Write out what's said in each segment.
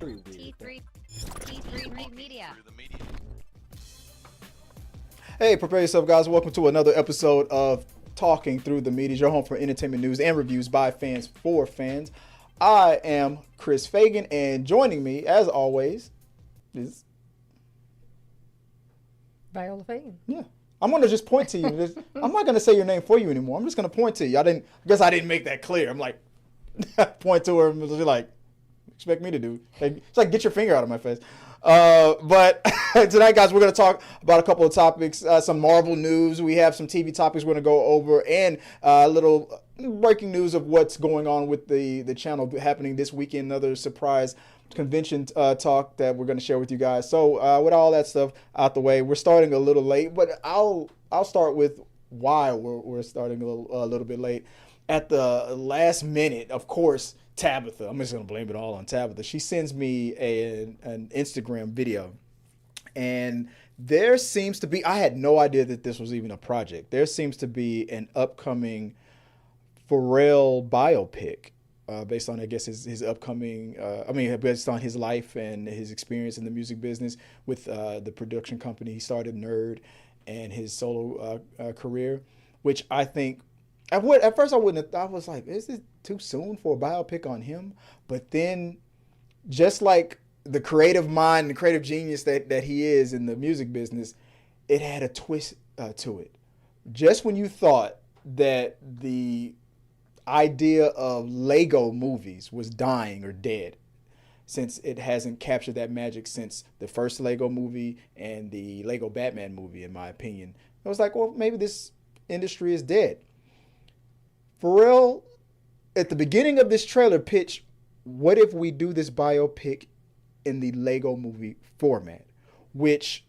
T3 Media. Hey, prepare yourself, guys. Welcome to another episode of Talking Through the Media, your home for entertainment news and reviews by fans for fans. I am Chris Fagan, and joining me, as always, is Viola Fagan. Yeah. I'm gonna just point to you. I'm not gonna say your name for you anymore. I'm just gonna point to you. I guess I didn't make that clear. I'm like, point to her and be like, expect me to do. It's like, get your finger out of my face. But tonight, guys, we're going to talk about a couple of topics, some Marvel news. We have some TV topics we're going to go over, and a little breaking news of what's going on with the channel happening this weekend. Another surprise convention talk that we're going to share with you guys. So with all that stuff out the way, we're starting a little late, but I'll start with why we're starting a little bit late. At the last minute, of course, Tabitha, I'm just going to blame it all on Tabitha. She sends me an Instagram video, and there seems to be, I had no idea that this was even a project. There seems to be an upcoming Pharelle biopic based on, I guess, his upcoming, based on his life and his experience in the music business with the production company he started, Nerd, and his solo career, which I think, at first I wouldn't have thought. I was like, is it too soon for a biopic on him? But then, just like the creative mind, the creative genius that he is in the music business, it had a twist to it. Just when you thought that the idea of Lego movies was dying or dead, since it hasn't captured that magic since the first Lego movie and the Lego Batman movie, in my opinion, I was like, well, maybe this industry is dead. Pharelle, at the beginning of this trailer, pitched, what if we do this biopic in the Lego movie format, which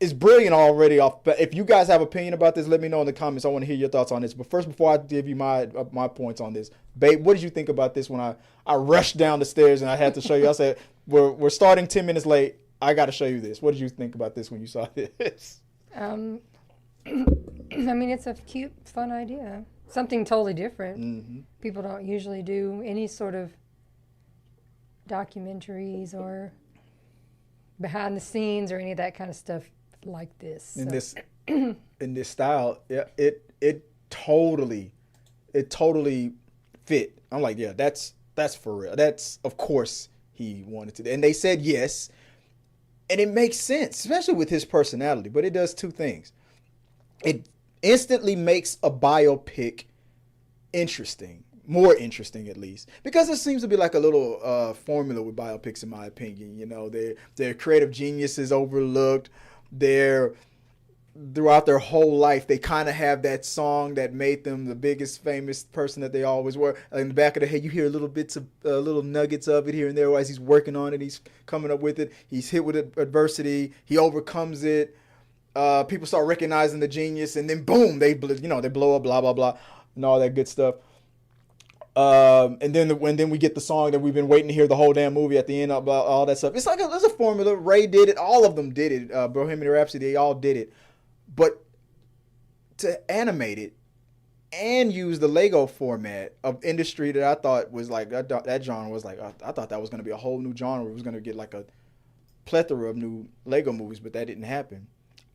is brilliant already off. But if you guys have opinion about this, let me know in the comments. I want to hear your thoughts on this. But first, before I give you my points on this, babe, what did you think about this when I rushed down the stairs and I had to show you? I said, we're starting 10 minutes late. I got to show you this. What did you think about this when you saw this? I mean, it's a cute, fun idea. Something totally different. Mm-hmm. People don't usually do any sort of documentaries or behind the scenes or any of that kind of stuff like this. In this style, yeah, it totally fit. I'm like, yeah, that's for real. That's, of course he wanted to. And they said yes. And it makes sense, especially with his personality. But it does two things. It instantly makes a biopic interesting, more interesting at least, because it seems to be like a little formula with biopics, in my opinion. You know, their creative genius is overlooked. Throughout their whole life, they kind of have that song that made them the biggest famous person that they always were. In the back of the head, you hear little bits of little nuggets of it here and there as he's working on it. He's coming up with it. He's hit with adversity. He overcomes it. People start recognizing the genius, and then boom, they blow up, blah blah blah, and all that good stuff. And then when we get the song that we've been waiting to hear the whole damn movie at the end, about all that stuff. It's like there's a formula. Ray did it. All of them did it. Bohemian Rhapsody, they all did it. But to animate it and use the Lego format of industry that I thought was like that genre was like, I thought that was going to be a whole new genre. It was going to get like a plethora of new Lego movies, but that didn't happen.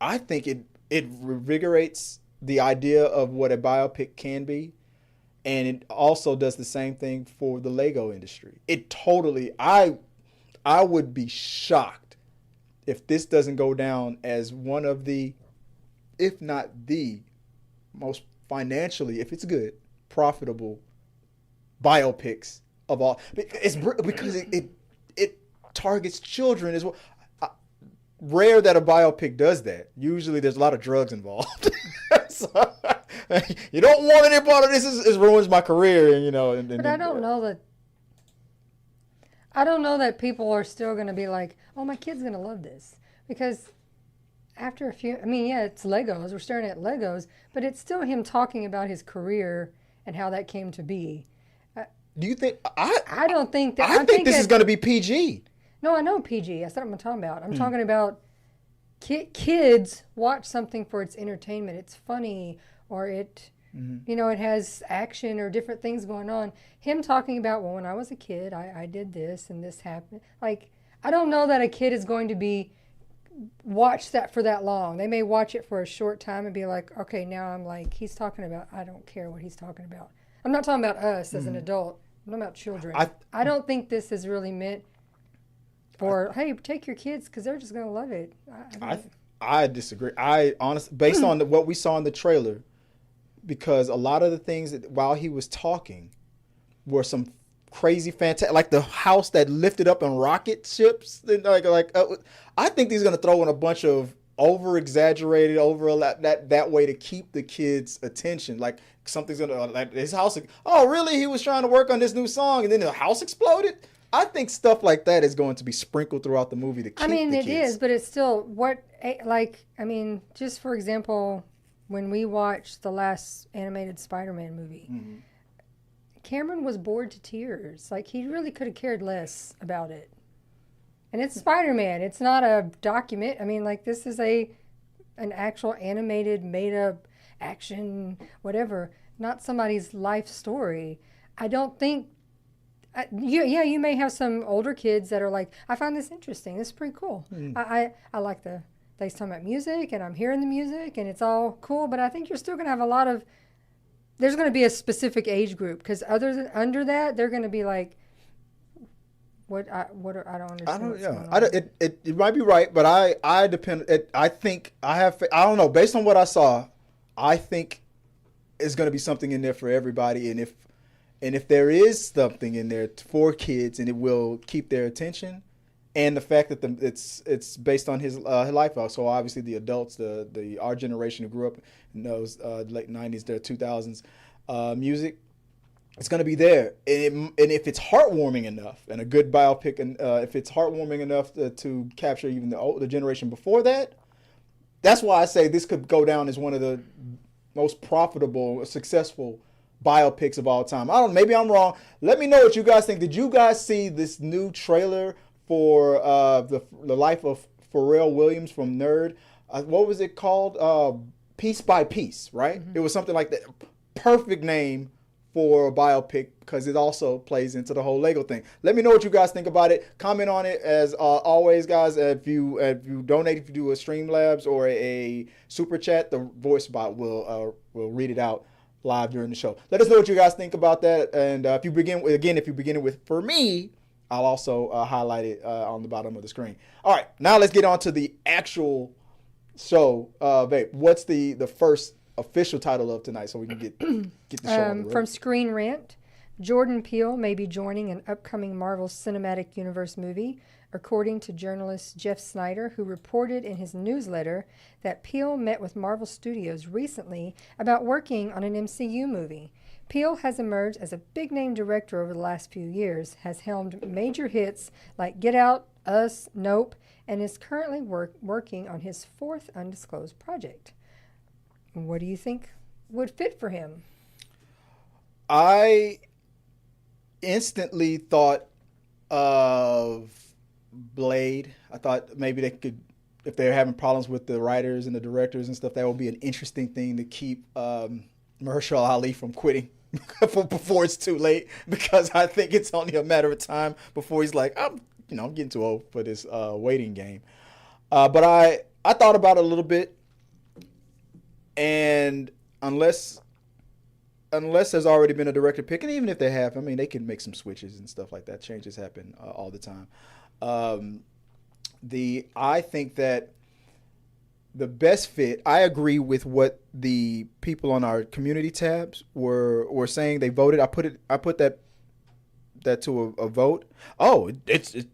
I think it revigorates the idea of what a biopic can be, and it also does the same thing for the Lego industry. It totally, I would be shocked if this doesn't go down as one of the, if not the most financially, if it's good, profitable biopics of all. It's because it targets children as well. Rare that a biopic does that. Usually there's a lot of drugs involved. So, you don't want any part of this. It ruins my career, and but I don't know that people are still going to be like, oh, my kid's going to love this. Because after a few, it's Legos. We're staring at Legos, but it's still him talking about his career and how that came to be. Do you think? I don't think that. I think this is going to be PG. No, I know PG. That's not what I'm talking about. I'm talking about kids watch something for its entertainment. It's funny, or it You know, it has action or different things going on. Him talking about, well, when I was a kid, I did this and this happened. Like, I don't know that a kid is going to be watch that for that long. They may watch it for a short time and be like, okay, now I'm like, he's talking about, I don't care what he's talking about. I'm not talking about us as an adult. I'm talking about children. I don't think this is really meant for, hey, take your kids because they're just going to love it. I disagree. I honestly, based on what we saw in the trailer, because a lot of the things that while he was talking were some crazy fantastic, like the house that lifted up in rocket ships. I think he's going to throw in a bunch of over exaggerated, that way to keep the kids' attention. Like something's going to, like his house. Oh, really? He was trying to work on this new song and then the house exploded? I think stuff like that is going to be sprinkled throughout the movie to keep the kids. It is, but it's still just for example, when we watched the last animated Spider-Man movie, Cameron was bored to tears. Like, he really could have cared less about it. And it's Spider-Man. It's not a document. I mean, like, this is an actual animated, made-up action, whatever, not somebody's life story. I don't think... you may have some older kids that are like, I find this interesting. This is pretty cool. I like they talking about music, and I'm hearing the music, and it's all cool. But I think you're still going to have a lot of. There's going to be a specific age group because under that, they're going to be like, I don't understand. It might be right, but I depend. I think I don't know. Based on what I saw, I think it's going to be something in there for everybody, and if there is something in there for kids, and it will keep their attention. And the fact that it's based on his life, so obviously the adults, our generation who grew up in those late 90s, the 2000s music, it's going to be there. And if it's heartwarming enough, and a good biopic, and if it's heartwarming enough to capture even the generation before that, that's why I say this could go down as one of the most profitable, successful biopics of all time. Maybe I'm wrong. Let me know what you guys think. Did you guys see this new trailer for the life of Pharelle Williams from Nerd? What was it called? Piece by Piece, right? It was something like that. Perfect name for a biopic because it also plays into the whole Lego thing. Let me know what you guys think about it. Comment on it as always, guys. If you donate, if you do a Streamlabs or a super chat, the voice bot will read it out live during the show. Let us know what you guys think about that. And if you begin it with for me, I'll also highlight it on the bottom of the screen. All right, now let's get on to the actual show. Babe, what's the first official title of tonight so we can get the show on the road? From Screen Rant, Jordan Peele may be joining an upcoming Marvel Cinematic Universe movie, according to journalist Jeff Snyder, who reported in his newsletter that Peele met with Marvel Studios recently about working on an MCU movie. Peele has emerged as a big-name director over the last few years, has helmed major hits like Get Out, Us, Nope, and is currently working on his fourth undisclosed project. What do you think would fit for him? I instantly thought of Blade. I thought maybe they could, if they're having problems with the writers and the directors and stuff, that would be an interesting thing to keep Mahershala Ali from quitting before it's too late, because I think it's only a matter of time before he's like, I'm getting too old for this waiting game. But I thought about it a little bit, and unless there's already been a director pick, and even if they have, I mean, they can make some switches and stuff like that. Changes happen all the time. I think that the best fit, I agree with what the people on our community tabs were saying. They voted. I put that to a vote. Oh,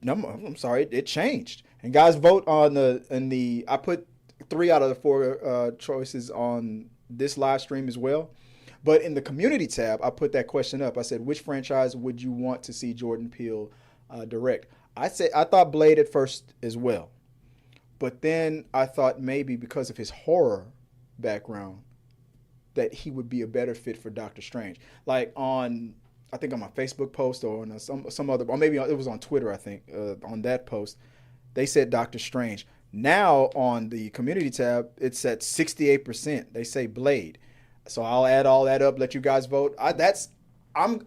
I'm sorry, it changed. And guys, vote on I put 3 out of the 4 choices on this live stream as well. But in the community tab, I put that question up. I said, which franchise would you want to see Jordan Peele direct? I thought Blade at first as well. But then I thought maybe because of his horror background that he would be a better fit for Doctor Strange. Like I think on my Facebook post or on some other, or maybe it was on Twitter, I think, on that post, they said Doctor Strange. Now on the community tab, it's at 68%. They say Blade. So I'll add all that up. Let you guys vote. I'm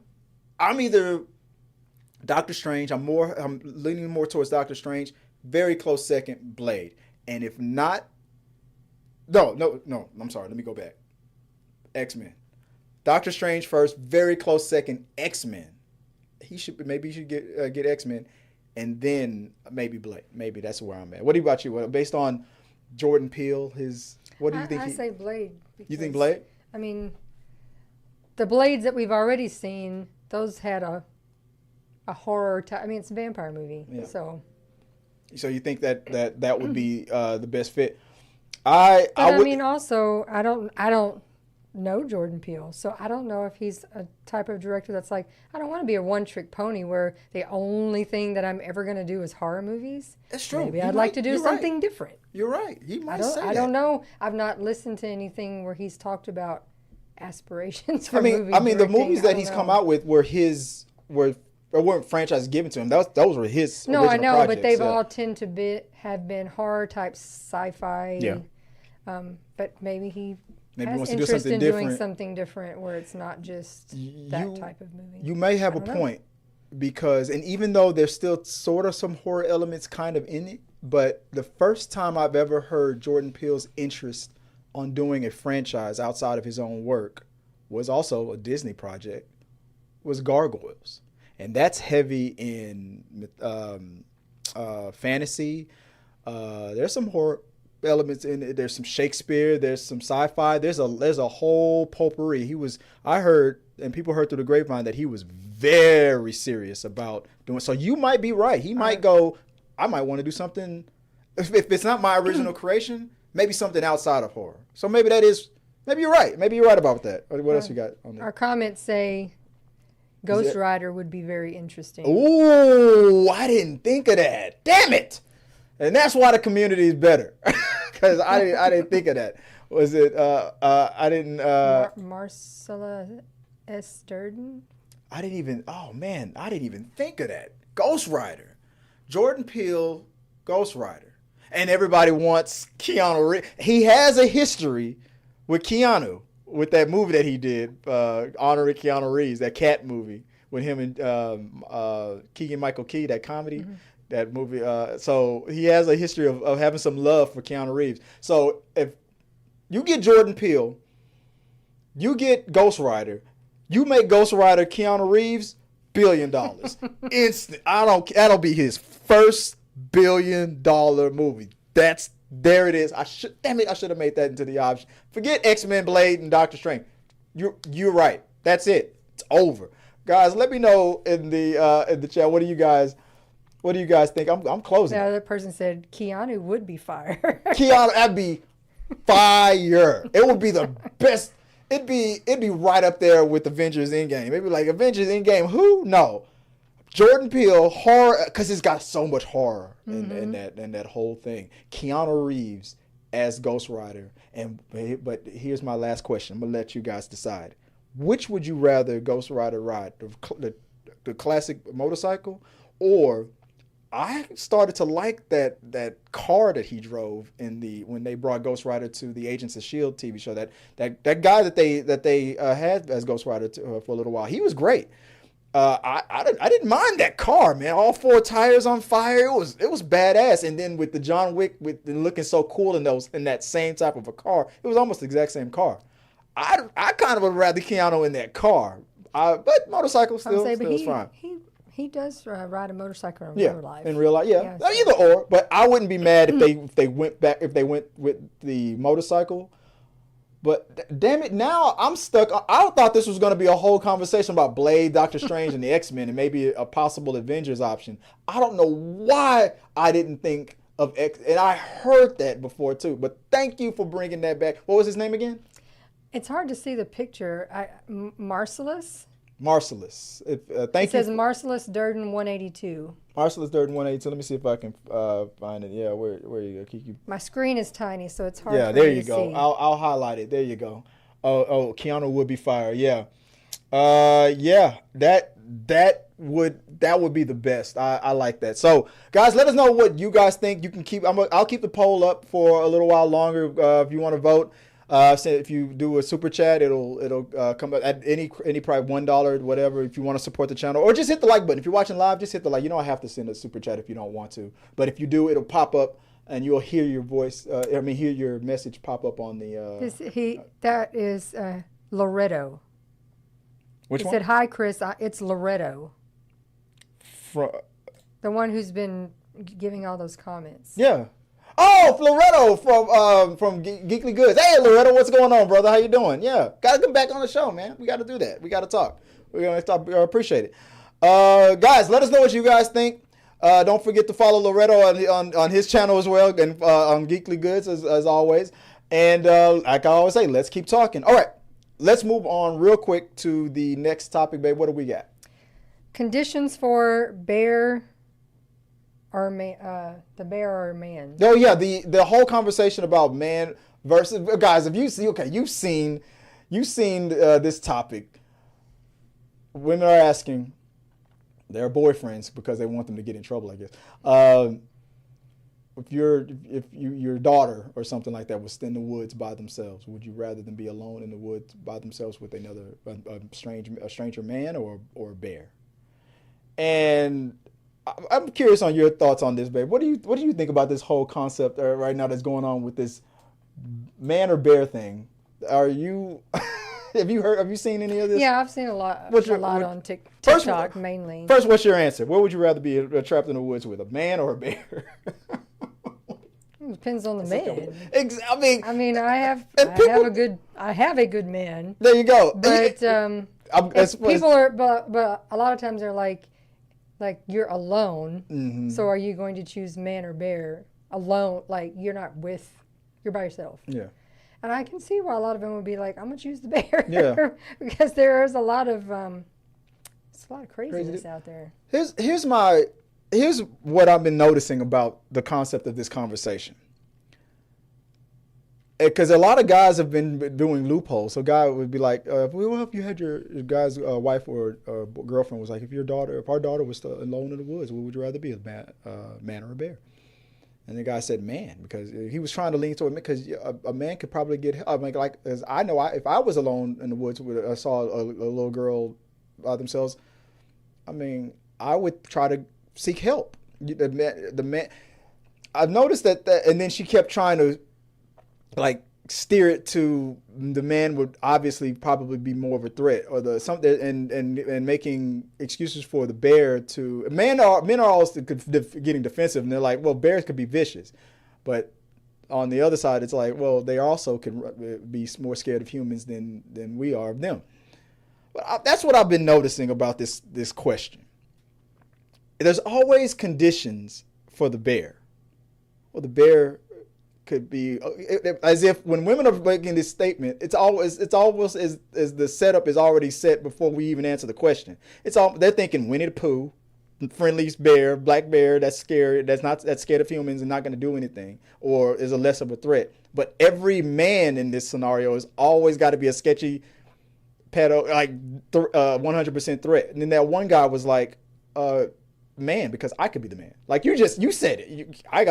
either Doctor Strange. I'm leaning more towards Doctor Strange. Very close second, Blade. And if not, no. I'm sorry. Let me go back. X-Men. Doctor Strange first. Very close second, X-Men. Maybe he should get X-Men, and then maybe Blade. Maybe that's where I'm at. What about you? Based on Jordan Peele, what do you think? I say Blade. You think Blade? I mean, the Blades that we've already seen, those had a horror. I mean, it's a vampire movie, Yeah. So you think that would be the best fit? mean, also, I don't know Jordan Peele, so I don't know if he's a type of director that's like, I don't want to be a one-trick pony where the only thing that I'm ever going to do is horror movies. That's true. Maybe I'd like to do something different. You're right. He might say that. I don't know. I've not listened to anything where he's talked about aspirations for movie I mean, the directing. movies that he's come out with weren't franchises given to him. Those were his. No, I original know, projects, but they've yeah. all tend to have been horror type sci-fi. Yeah. But maybe he Maybe he has wants to do interest something in different. doing something different where it's not just that type of movie. You may have a point because, and even though there's still sort of some horror elements kind of in it, but the first time I've ever heard Jordan Peele's interest on doing a franchise outside of his own work was also a Disney project, was Gargoyles. And that's heavy in fantasy. There's some horror elements in it. There's some Shakespeare. There's some sci-fi. There's a whole potpourri. I heard, and people heard through the grapevine that he was very serious about doing. So you might be right. He might go, I might want to do something. If it's not my original creation, maybe something outside of horror. So maybe you're right. Maybe you're right about that. What else you got on there? Our comments say Ghost Rider would be very interesting. Ooh, I didn't think of that. Damn it. And that's why the community is better. Because I didn't think of that. Was it, I didn't. Marcella S. Durden? I didn't even think of that. Ghost Rider. Jordan Peele, Ghost Rider. And everybody wants Keanu Reeves. He has a history with Keanu, with that movie that he did, honoring Keanu Reeves, that Cat movie with him and Keegan-Michael Key, that comedy. Mm-hmm. That movie. So he has a history of having some love for Keanu Reeves. So if you get Jordan Peele, you get Ghost Rider, you make Ghost Rider Keanu Reeves, $1 billion. Instant. That'll be his first $1 billion movie. There it is. I should have made that into the option. Forget X-Men, Blade, and Doctor Strange. You're right. That's it. It's over. Guys, let me know in the chat. What do you guys think? I'm closing. The other person said Keanu would be fire. Keanu, that'd be fire. It would be the best. It'd be right up there with Avengers Endgame. It'd be like Avengers Endgame. Who? No. Jordan Peele, horror, because it's got so much horror in that whole thing. Keanu Reeves as Ghost Rider. But here's my last question. I'm gonna let you guys decide. Which would you rather Ghost Rider ride? The classic motorcycle, or I started to like that car that he drove when they brought Ghost Rider to the Agents of S.H.I.E.L.D. TV show. That guy that they had as Ghost Rider for a little while. He was great. I didn't mind that car, man. All 4 tires on fire. It was badass. And then with the John Wick with looking so cool in that same type of a car, it was almost the exact same car. I kind of would rather Keanu in that car. But motorcycle still is fine. He does ride a motorcycle in real life. In real life, yeah. Either or, but I wouldn't be mad if they went with the motorcycle. But damn it, now I'm stuck. I thought this was going to be a whole conversation about Blade, Doctor Strange, and the X-Men, and maybe a possible Avengers option. I don't know why I didn't think of X, and I heard that before too. But thank you for bringing that back. What was his name again? It's hard to see the picture. Marcellus. Marcellus. Thank you. It says Marcellus Durden 182. Marcellus Durden 182. Let me see if I can find it. Yeah, where you go, Kiki? My screen is tiny, so it's hard. Yeah, for there me you to go. See. I'll highlight it. There you go. Oh, Keanu would be fire. Yeah, yeah. That would be the best. I like that. So, guys, let us know what you guys think. You can keep. I'll keep the poll up for a little while longer if you want to vote. So if you do a super chat, it'll come at any price, $1, whatever. If you want to support the channel, or just hit the like button. If you're watching live, just hit the like. You don't have to send a super chat if you don't want to, but if you do, it'll pop up and you'll hear your voice. Hear your message pop up on the. That is Loretto. Which he one? said, "Hi, Chris. It's Loretto, the one who's been giving all those comments." Yeah. Oh, Loretto from Geekly Goods. Hey, Loretto, what's going on, brother? How you doing? Yeah, gotta come back on the show, man. We gotta do that. We gotta talk. We're gonna talk. Appreciate it, guys. Let us know what you guys think. Don't forget to follow Loretto on his channel as well, and on Geekly Goods as always. And like I always say, let's keep talking. All right, let's move on real quick to the next topic, babe. What do we got? Conditions for bear. Or the bear or man. Oh yeah, the whole conversation about man versus guys. If you see, okay, you've seen this topic. Women are asking their boyfriends because they want them to get in trouble, I guess. If your daughter or something like that was in the woods by themselves, would you rather them be alone in the woods by themselves with a stranger man or a bear? And I'm curious on your thoughts on this, babe. What do you think about this whole concept right now that's going on with this man or bear thing? Are you have you seen any of this? Yeah, I've seen a lot on TikTok mainly. First, what's your answer? What would you rather be trapped in the woods with, a man or a bear? It depends on the man. I mean, I have a good man. There you go. But people are, but a lot of times they're like you're alone. Mm-hmm. So are you going to choose man or bear? Alone, like you're by yourself. Yeah. And I can see why a lot of them would be like, I'm gonna choose the bear. Yeah. Because there's a lot of craziness out there. Here's what I've been noticing about the concept of this conversation. Because a lot of guys have been doing loopholes. So a guy would be like, well, if you had your guy's wife or girlfriend was like, if our daughter was still alone in the woods, what would you rather be, a man or a bear? And the guy said man, because he was trying to lean toward me, because a man could probably get help. I mean, like, as I know, if I was alone in the woods, I saw a little girl by themselves, I mean, I would try to seek help. The man, I've noticed that, and then she kept trying to, like, steer it to the man would obviously probably be more of a threat, or and making excuses for the bear to men are always getting defensive, and they're like, well, bears could be vicious, but on the other side, it's like, well, they also can be more scared of humans than we are of them. But that's what I've been noticing about this question. There's always conditions for the bear. Well, the bear could be, as if when women are making this statement, it's almost as the setup is already set before we even answer the question. They're thinking Winnie the Pooh, friendliest bear, black bear that's scared, that's scared of humans and not going to do anything, or is a less of a threat. But every man in this scenario has always got to be a sketchy pedo, like 100% threat. And then that one guy was like, man, because I could be the man. Like you said it. I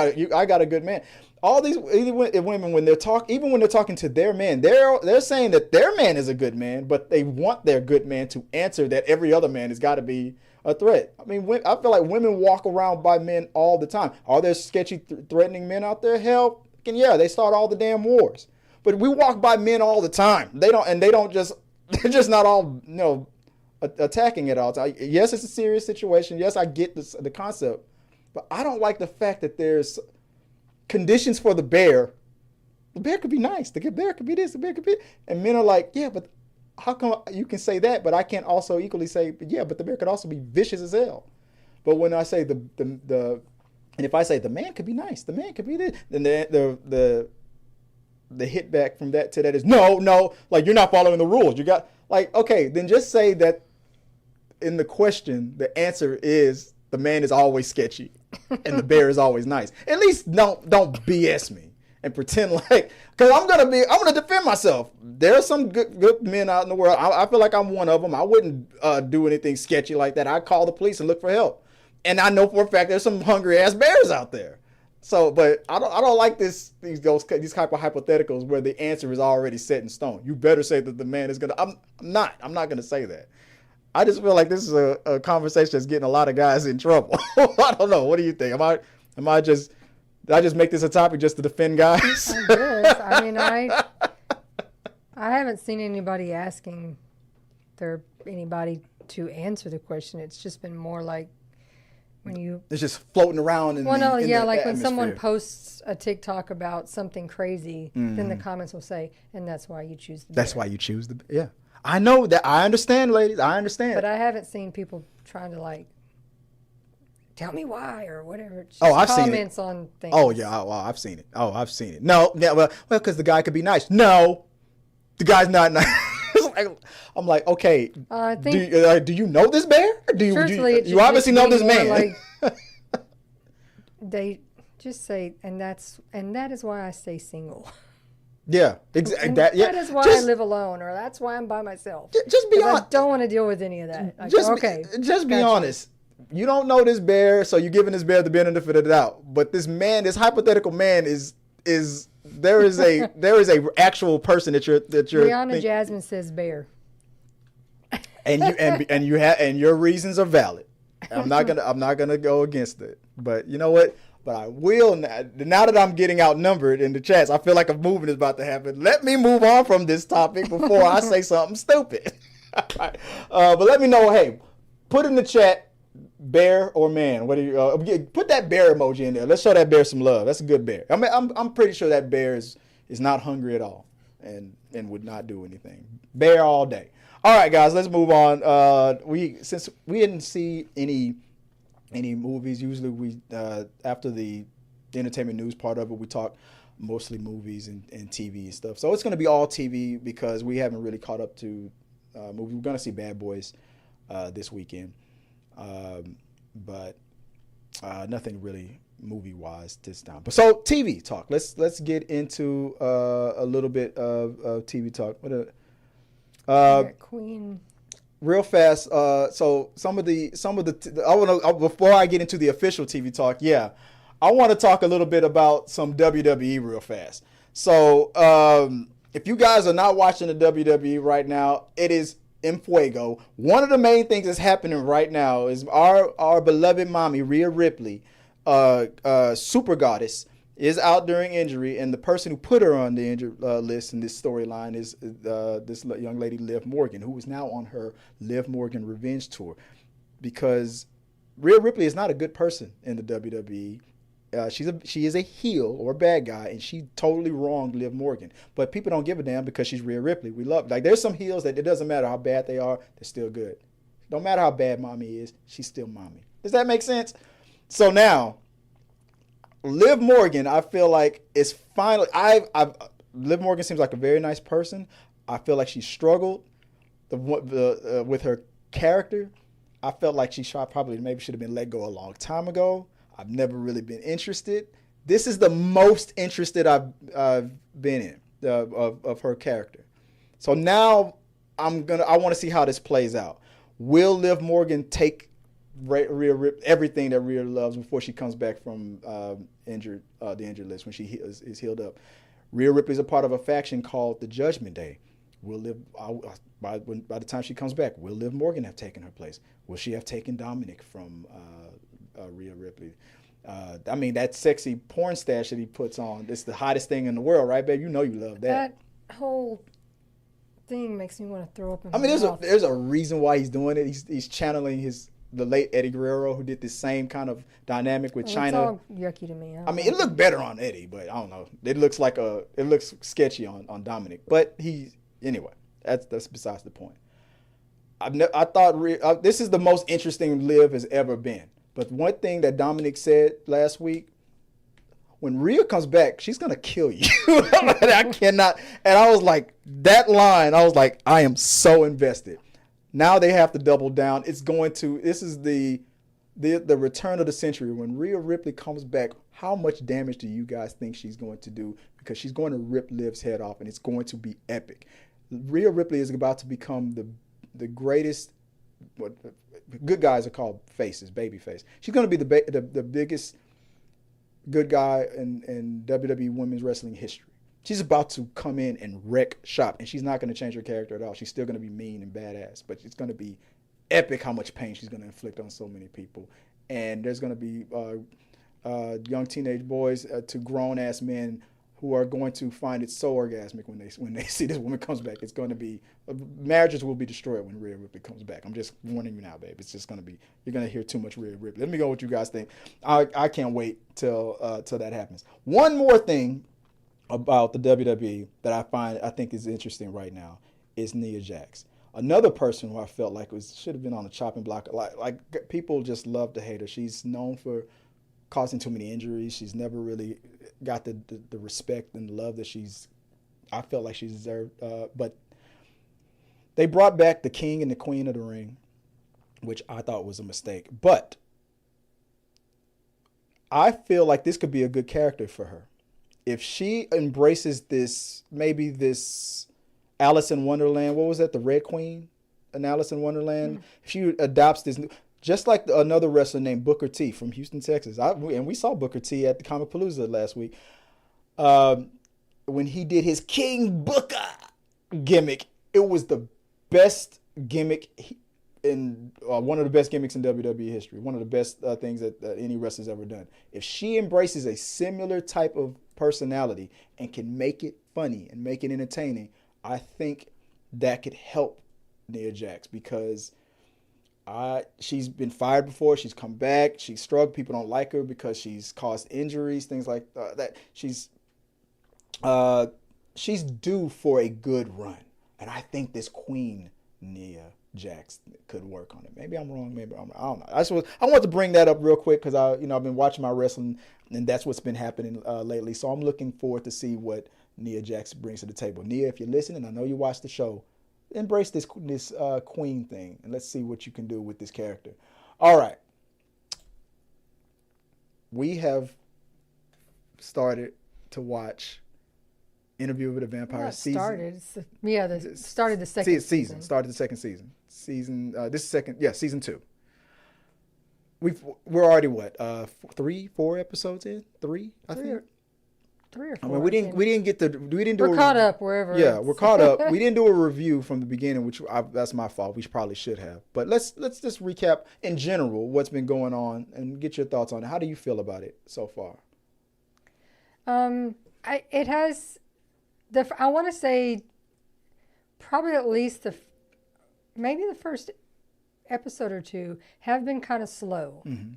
got a good man. All these women, when they're talking to their man, they're saying that their man is a good man, but they want their good man to answer that every other man has got to be a threat. I mean, I feel like women walk around by men all the time. Are there sketchy, threatening men out there? Hell, yeah, they start all the damn wars. But we walk by men all the time. They're just not all, attacking it all the time. Yes, it's a serious situation. Yes, I get the concept, but I don't like the fact that there's conditions for the bear. The bear could be nice. The bear could be this. The bear could be, and men are like, yeah, but how come you can say that, but I can't also equally say, yeah, but the bear could also be vicious as hell. But when I say and if I say the man could be nice, the man could be this, then the hit back from that to that is no, like you're not following the rules. You got like, okay, then just say that in the question, the answer is the man is always sketchy and the bear is always nice. At least don't BS me and pretend like, because I'm gonna defend myself. There are some good men out in the world. I feel like I'm one of them. I wouldn't do anything sketchy like that. I'd call the police and look for help. And I know for a fact there's some hungry ass bears out there. So, but I don't like these type of hypotheticals where the answer is already set in stone. You better say that the man is gonna. I'm not gonna say that. I just feel like this is a conversation that's getting a lot of guys in trouble. I don't know. What do you think? Did I just make this a topic just to defend guys? I guess. I mean, I haven't seen anybody asking anybody to answer the question. It's just been more like when it's just floating around in like atmosphere. when someone posts a TikTok about something crazy, then the comments will say, and that's why you choose the bear. That's why you choose the yeah. I know that. I understand, ladies. I understand. But I haven't seen people trying to like tell me why or whatever. Just I've seen it. Comments on things. Oh yeah, I've seen it. I've seen it. No, yeah, well, because the guy could be nice. No, the guy's not nice. I'm like, okay. I think do you know this bear? You obviously know this man. Like, they just say, and that is why I stay single. Yeah, exactly. That is why I live alone, or that's why I'm by myself. Just be honest. I don't want to deal with any of that. Like, just be honest. You don't know this bear, so you're giving this bear the benefit of the doubt. But this hypothetical man is there is a actual person that you're. Rihanna Jasmine says bear. And your reasons are valid. I'm not gonna go against it. But you know what? But I will now that I'm getting outnumbered in the chats. I feel like a movement is about to happen. Let me move on from this topic before I say something stupid. Right. But let me know. Hey, put in the chat, bear or man. What do you put that bear emoji in there? Let's show that bear some love. That's a good bear. I mean, I'm pretty sure that bear is not hungry at all and would not do anything. Bear all day. All right, guys, let's move on. Since we didn't see any movies, usually we after the entertainment news part of it, we talk mostly movies and TV and stuff. So it's going to be all TV because we haven't really caught up to movies. We're going to see Bad Boys this weekend, but nothing really movie-wise this time. But so TV talk. Let's get into a little bit of TV talk. Queen. Real fast. So some of the I want to before I get into the official TV talk. Yeah, I want to talk a little bit about some WWE real fast. So if you guys are not watching the WWE right now, it is en fuego. One of the main things that's happening right now is our beloved mommy Rhea Ripley, super goddess, is out during injury, and the person who put her on the injured list in this storyline is this young lady, Liv Morgan, who is now on her Liv Morgan revenge tour, because Rhea Ripley is not a good person in the WWE. She is a heel or a bad guy, and she totally wronged Liv Morgan. But people don't give a damn because she's Rhea Ripley. We love, like, there's some heels that it doesn't matter how bad they are, they're still good. No matter how bad mommy is, she's still mommy. Does that make sense? So now, Liv Morgan, I feel like is finally. Liv Morgan seems like a very nice person. I feel like she struggled with her character. I felt like she maybe should have been let go a long time ago. I've never really been interested. This is the most interested I've been in of her character. So now I want to see how this plays out. Will Liv Morgan take everything that Rhea loves before she comes back from the injured list when she is healed up? Rhea Ripley is a part of a faction called the Judgment Day. By the time she comes back, will Liv Morgan have taken her place? Will she have taken Dominic from Rhea Ripley? I mean, that sexy porn stash that he puts on, it's the hottest thing in the world, right, babe? You know you love that. That whole thing makes me want to throw up in my mouth. There's a reason why he's doing it. He's channeling the late Eddie Guerrero, who did this same kind of dynamic with China. It's all yucky to me. I mean, it looked better on Eddie, but I don't know. It looks sketchy on Dominic. But anyway, that's besides the point. I thought this is the most interesting Liv has ever been. But one thing that Dominic said last week, when Rhea comes back, she's going to kill you. I cannot. And I was like, that line, I was like, I am so invested. Now they have to double down. This is the return of the century. When Rhea Ripley comes back, how much damage do you guys think she's going to do? Because she's going to rip Liv's head off, and it's going to be epic. Rhea Ripley is about to become the greatest, what good guys are called faces, baby face. She's going to be the biggest good guy in WWE Women's Wrestling history. She's about to come in and wreck shop, and she's not going to change her character at all. She's still going to be mean and badass, but it's going to be epic how much pain she's going to inflict on so many people. And there's going to be young teenage boys to grown-ass men who are going to find it so orgasmic when they see this woman comes back. It's going to be marriages will be destroyed when Rhea Ripley comes back. I'm just warning you now, babe. It's just going to be, you're going to hear too much Rhea Ripley. Let me go what you guys think. I can't wait till that happens. One more thing about the WWE that I think is interesting right now is Nia Jax. Another person who I felt like should have been on the chopping block. Like people just love to hate her. She's known for causing too many injuries. She's never really got the respect and love that I felt like she deserved. But they brought back the King and the Queen of the Ring, which I thought was a mistake. But I feel like this could be a good character for her. If she embraces this Alice in Wonderland, what was that, the Red Queen in Alice in Wonderland? Mm. If she adopts this, just like another wrestler named Booker T from Houston, Texas, and we saw Booker T at the Comic Palooza last week, when he did his King Booker gimmick, it was the best gimmick in one of the best gimmicks in WWE history, one of the best things that any wrestler's ever done. If she embraces a similar type of personality and can make it funny and make it entertaining, I think that could help Nia Jax, because she's been fired before. She's come back. She's struggled. People don't like her because she's caused injuries, things like that. She's due for a good run, and I think this Queen Nia Jax could work on it. Maybe I'm wrong. Maybe I don't know. I want to bring that up real quick because I've been watching my wrestling, and that's what's been happening lately. So I'm looking forward to see what Nia Jax brings to the table. Nia, if you're listening, I know you watch the show. Embrace this Queen thing, and let's see what you can do with this character. All right. We have started to watch Interview with a Vampire season. Started the second season. Started the second season. Season 2. We're already what? 4 episodes in? 3, I think. 3 or 4. I mean, we didn't do. We're caught up wherever. Yeah, we're caught up. We didn't do a review from the beginning, which that's my fault. We probably should have. But let's just recap in general what's been going on and get your thoughts on it. How do you feel about it so far? It has I want to say probably at least maybe the first episode or 2 have been kind of slow, mm-hmm.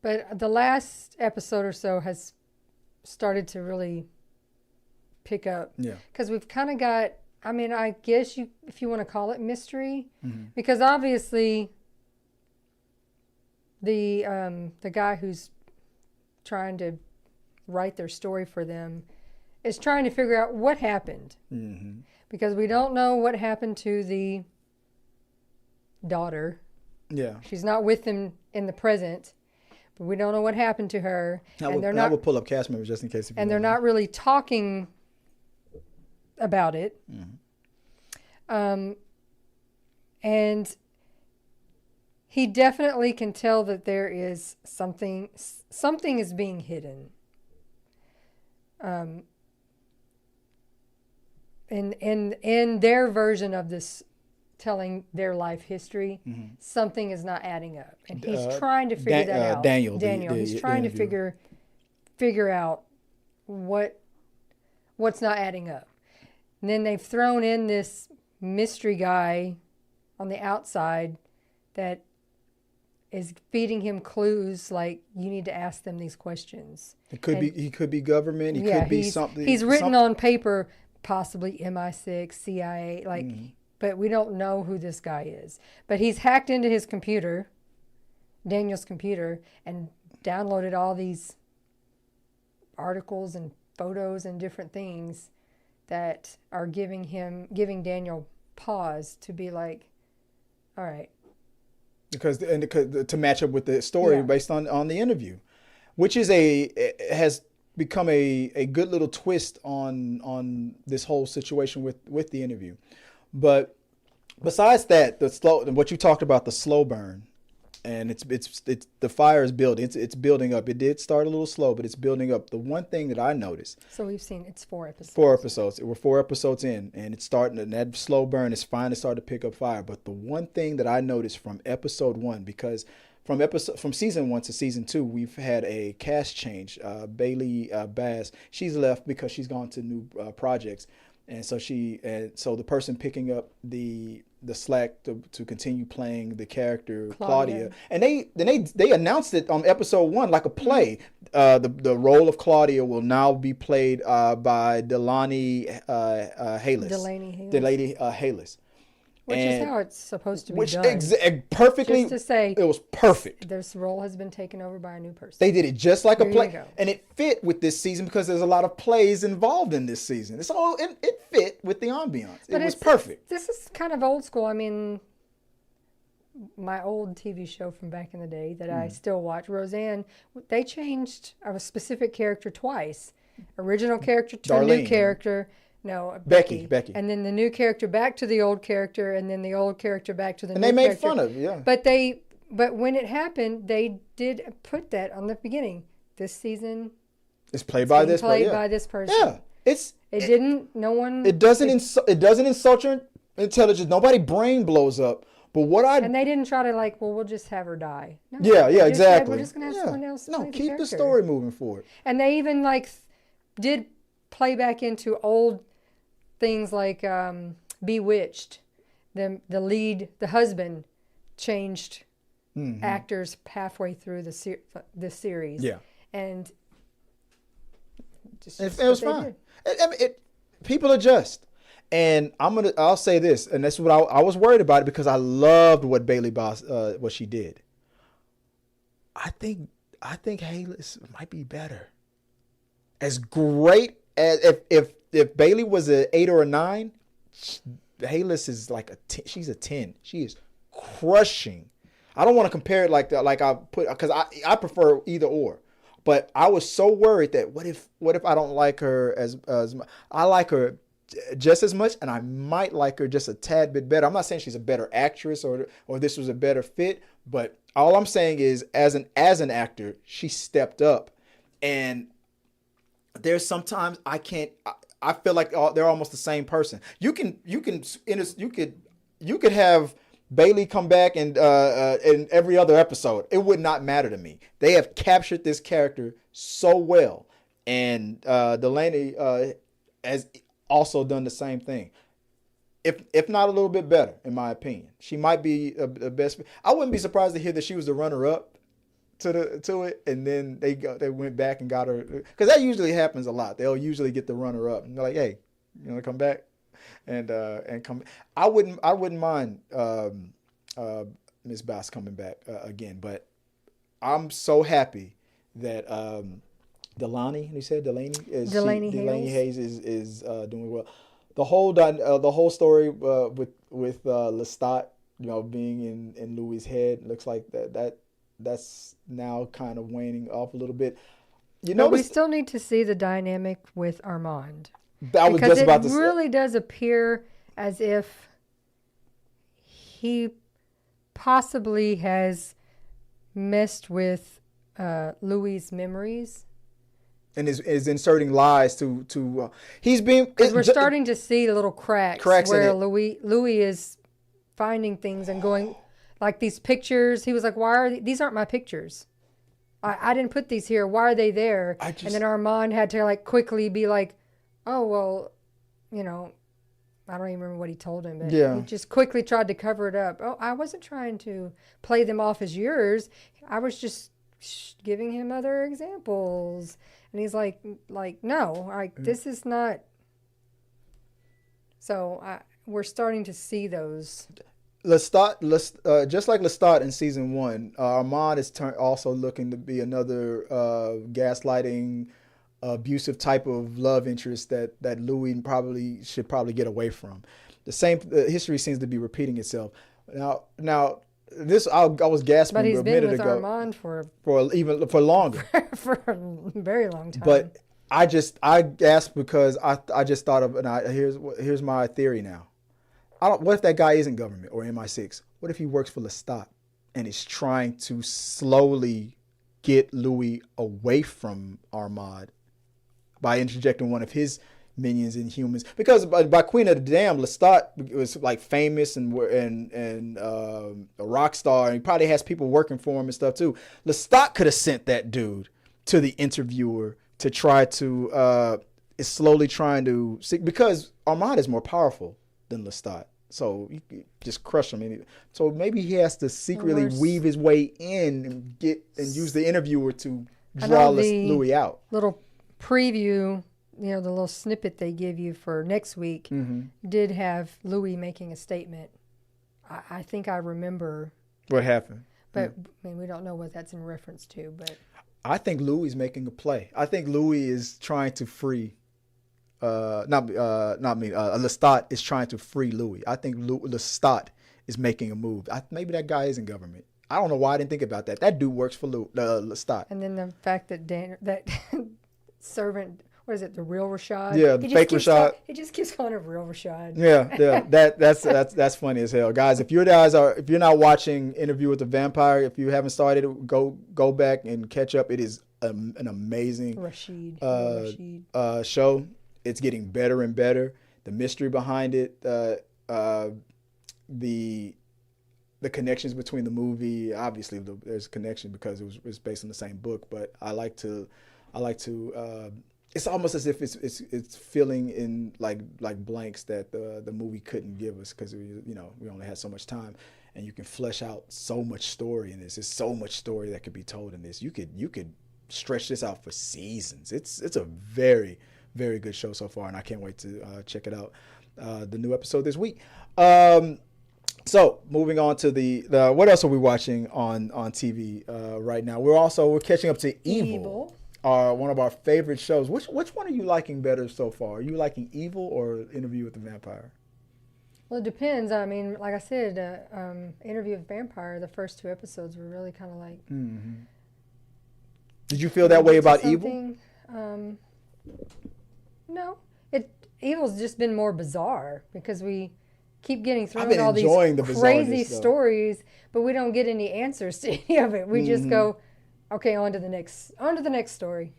but the last episode or so has started to really pick up. Yeah. Because we've kind of got, I guess if you want to call it mystery, mm-hmm. because obviously the guy who's trying to write their story for them is trying to figure out what happened. Mm-hmm. Because we don't know what happened to the daughter. Yeah. She's not with them in the present. But we don't know what happened to her. I will pull up cast members just in case. And they're not really talking about it. Mm-hmm. And he definitely can tell that there is something is being hidden. In their version of this, telling their life history, mm-hmm. something is not adding up, and he's trying to figure that out. Daniel, he's trying to figure out what's not adding up. And then they've thrown in this mystery guy on the outside that is feeding him clues like, you need to ask them these questions. He could be government. He could be something. He's written on paper, possibly MI6, CIA, mm-hmm. But we don't know who this guy is. But he's hacked into his computer, Daniel's computer, and downloaded all these articles and photos and different things that are giving Daniel pause to be like, all right. Because to match up with the story based on the interview, which has become a good little twist on this whole situation with the interview. But besides that, what you talked about, the slow burn, and it's the fire is building. It's building up. It did start a little slow, but it's building up. The one thing that I noticed. So we've seen it's 4 episodes. 4 episodes. We're 4 episodes in, and it's starting. And that slow burn is finally starting to pick up fire. But the one thing that I noticed from episode 1, because from season 1 to season 2, we've had a cast change. Bailey Bass, she's left because she's gone to new projects. And so the person picking up the slack to continue playing the character Claudia. And they announced it on episode 1 like a play. The role of Claudia will now be played by Delaney Hayles. Which is how it's supposed to be done. Perfectly. Just to say, it was perfect. This role has been taken over by a new person. They did it just like a play, you go. and it fit with this season because there's a lot of plays involved in this season. It fit with the ambiance. It was perfect. This is kind of old school. I mean, my old TV show from back in the day that I still watch, Roseanne. They changed a specific character twice. Original character to a new character. No, Becky. And then the new character back to the old character, and then the old character back to the new character. And they made fun of it, yeah. But when it happened, they did put that on the beginning. This season, it's played by this person. Yeah, it doesn't insult your intelligence. Nobody brain blows up. And they didn't try to we'll just have her die. No, exactly. We're just gonna have someone else. No, play keep the the story moving forward. And they even did play back into old things like Bewitched. The husband changed actors halfway through the series. Yeah, and it was fine. People adjust, and I'll say this, and that's what I was worried about it because I loved what Bailey Boss what she did. I think Hayles might be better. As great as if Bailey was an 8 or a 9, Hayles is like a 10. She's a 10. She is crushing. I don't want to compare it like that, because I prefer either or. But I was so worried that what if I don't like her as I like her just as much, and I might like her just a tad bit better. I'm not saying she's a better actress or this was a better fit, but all I'm saying is as an actor, she stepped up. And there's sometimes I feel like they're almost the same person. You could have Bailey come back and in every other episode. It would not matter to me. They have captured this character so well, and Delaney has also done the same thing. If not a little bit better, in my opinion. She might be the best. I wouldn't be surprised to hear that she was the runner-up to it, and then they went back and got her, because that usually happens a lot. They'll usually get the runner-up, and they're like, "Hey, you want to come back?" And come. I wouldn't mind Miss Bass coming back again, but I'm so happy that Delaney Hayes is doing well. The whole story with Lestat, being in Louis' head, looks like that's now kind of waning off a little bit. But we still need to see the dynamic with Armand. Because it really does appear as if he possibly has messed with Louis' memories. And is inserting lies to he's being, because we're starting to see little cracks where in it. Louis is finding things and going, like these pictures. He was like, "Why are these aren't my pictures? I didn't put these here. Why are they there?" And then Armand had to quickly be like, "Oh well, I don't even remember what he told him, but he just quickly tried to cover it up. Oh, I wasn't trying to play them off as yours. I was just giving him other examples." And he's like, no, this is not. So we're starting to see those. Lestat, just like Lestat in season 1, Armand is also looking to be another gaslighting, abusive type of love interest that Louis should probably get away from. The same history seems to be repeating itself. Now this I was gasping a minute ago. But he's been with Armand for longer, for a very long time. But I gasped because I just thought of, and here's my theory now. What if that guy isn't government or MI6? What if he works for Lestat and is trying to slowly get Louis away from Ahmad by interjecting one of his minions and humans. Because by Queen of the Damned, Lestat was like famous and a rock star, and he probably has people working for him and stuff too. Lestat could have sent that dude to the interviewer to try to is slowly trying to see, because Ahmad is more powerful than Lestat. So you could just crush him. So maybe he has to secretly weave his way in and use the interviewer to draw Louis out. Little preview, the little snippet they give you for next week did have Louis making a statement. I think I remember what happened. But I mean, we don't know what that's in reference to. But I think Louis is making a play. I think Louis is trying to free. Lestat is trying to free Louis. I think Lestat is making a move. Maybe that guy is in government. I don't know why I didn't think about that. That dude works for Lestat. And then the fact that that servant, what is it, the real Rashad? Yeah, the fake Rashad. He just keeps calling him real Rashad. Yeah. That's funny as hell, guys. If you're not watching Interview with the Vampire, if you haven't started, go back and catch up. It is an amazing show. It's getting better and better. The mystery behind it, the connections between the movie. Obviously, there's a connection because it was based on the same book. But I like to. It's almost as if it's filling in like blanks that the movie couldn't give us because we only had so much time, and you can flesh out so much story in this. There's so much story that could be told in this. You could stretch this out for seasons. It's a very, very good show so far, and I can't wait to check it out. The new episode this week. So moving on to the what else are we watching on TV right now? We're catching up to Evil. One of our favorite shows. Which one are you liking better so far? Are you liking Evil or Interview with the Vampire? Well, it depends. I mean, like I said, Interview with the Vampire, the first 2 episodes were really kind of like. Mm-hmm. Did you feel that way about Evil? No. Evil's just been more bizarre because we keep getting thrown all these crazy stories, but we don't get any answers to any of it. We just go, okay, on to the next story.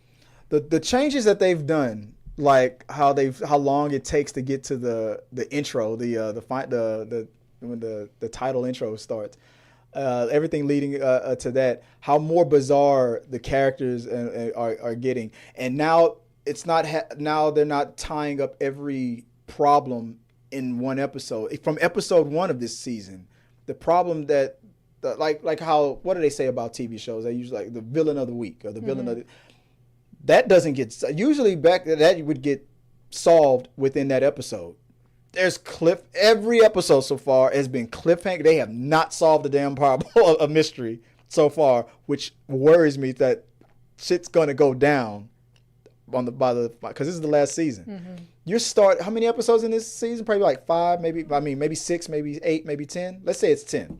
The changes that they've done, like how long it takes to get to the intro, when the title intro starts, everything leading to that, how more bizarre the characters are getting, and now it's not now they're not tying up every problem in one episode. From episode 1 of this season, the problem that like how, what do they say about TV shows? They use like the villain of the week or the villain of that doesn't get, usually that would get solved within that episode. There's every episode so far has been cliffhanger. They have not solved the damn problem of mystery so far, which worries me that shit's gonna go down because this is the last season. How many episodes in this season? Probably like 5, maybe 6, maybe 8, maybe 10. Let's say it's 10.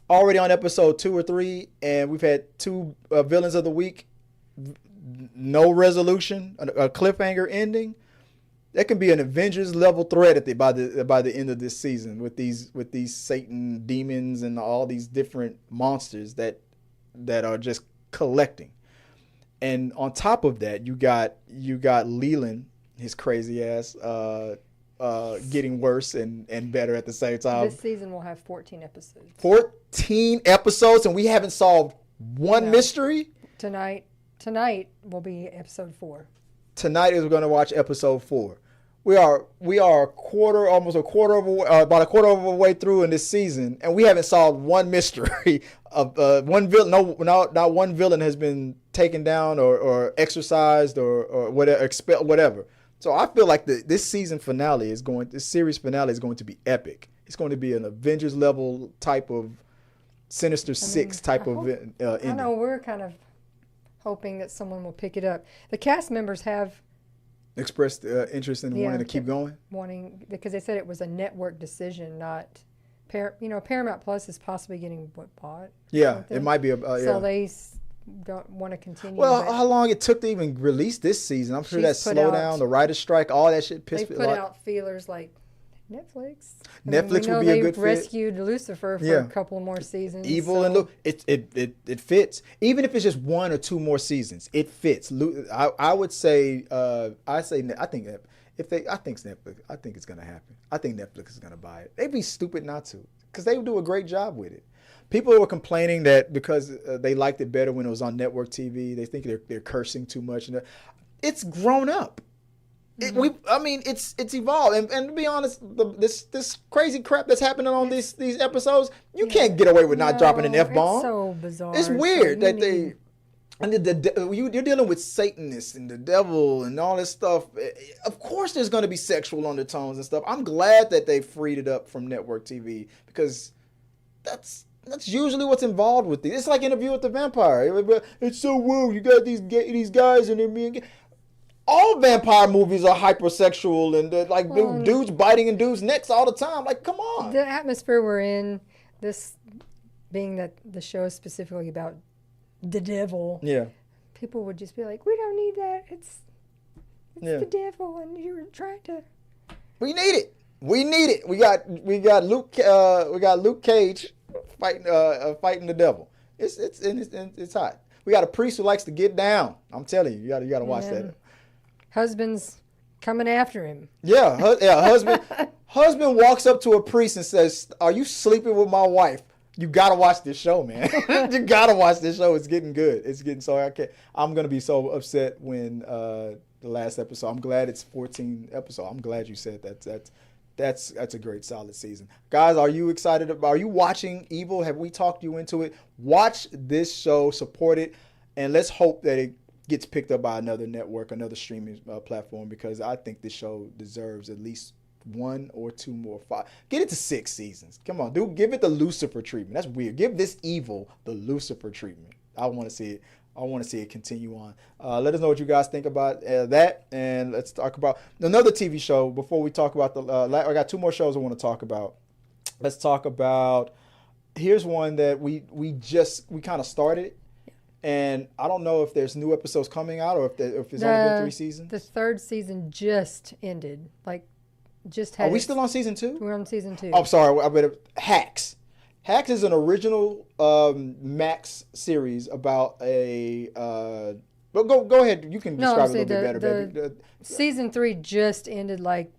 Already on episode 2 or 3, and we've had 2 villains of the week. No resolution, a cliffhanger ending. That can be an Avengers level threat by the end of this season with these Satan demons and all these different monsters that are just collecting. And on top of that, you got Leland, his crazy ass, getting worse and better at the same time. This season will have 14 episodes. 14 episodes, and we haven't solved one mystery? Tonight will be episode 4. Tonight is we're going to watch episode 4. We are about a quarter of a way through in this season, and we haven't solved one mystery of one villain. No, not one villain has been taken down or exorcised or whatever, expelled, whatever. So I feel like this series finale is going to be epic. It's going to be an Avengers level type of Sinister Six type of ending. I know we're kind of hoping that someone will pick it up. The cast members have expressed interest in wanting to keep going. Because they said it was a network decision, not Paramount Plus is possibly getting bought. Yeah, it might be so they don't want to continue. Well, how long it took to even release this season? I'm sure that slowdown, the writer's strike, all that shit pissed me off. They put out feelers like Netflix. Netflix would be a good fit. Rescued Lucifer for a couple more seasons. Evil and Luke, it fits. Even if it's just 1 or 2 more seasons, it fits. I would say, I think Netflix. I think it's gonna happen. I think Netflix is gonna buy it. They'd be stupid not to, because they do a great job with it. People were complaining that because they liked it better when it was on network TV, they think they're cursing too much. And it's grown up. It's evolved. And to be honest, this crazy crap that's happening on these episodes, you can't get away with not dropping an F-bomb. It's so bizarre. It's weird that they. And you're dealing with Satanists and the devil and all this stuff. Of course there's going to be sexual undertones and stuff. I'm glad that they freed it up from network TV, because that's usually what's involved with these. It's like Interview with the Vampire. It's so woo. You got these guys and they're being gay. All vampire movies are hypersexual and dudes biting in dudes' necks all the time. Like, come on. The atmosphere we're in, this being that the show is specifically about the devil. Yeah. People would just be like, we don't need that. It's the devil, and you're trying to. We need it. We need it. We got Luke Cage fighting the devil. It's hot. We got a priest who likes to get down. I'm telling you, you got to watch that. Husband's coming after him. Yeah. Husband walks up to a priest and says, "Are you sleeping with my wife?" You gotta watch this show, man. You gotta watch this show. It's getting good. It's getting so I'm gonna be so upset when the last episode. I'm glad it's 14 episodes. I'm glad you said that. That's a great solid season. Guys, are you excited are you watching Evil? Have we talked you into it? Watch this show, support it, and let's hope that it gets picked up by another network, another streaming platform, because I think this show deserves at least 1 or 2 more. 5. Get it to 6 seasons. Come on, dude. Give it the Lucifer treatment. That's weird. Give this Evil the Lucifer treatment. I want to see it. I want to see it continue on. Let us know what you guys think about that, and let's talk about another TV show before we talk about I got 2 more shows I want to talk about. Let's talk about. Here's one that we kind of started, and I don't know if there's new episodes coming out or if it's only been 3 seasons. The 3rd season just ended. Are we still on season 2? We're on season 2. Oh, sorry. I better. Hacks. Hacks is an original Max series about a. Go ahead. You can describe it a little bit better, baby. Season 3 just ended like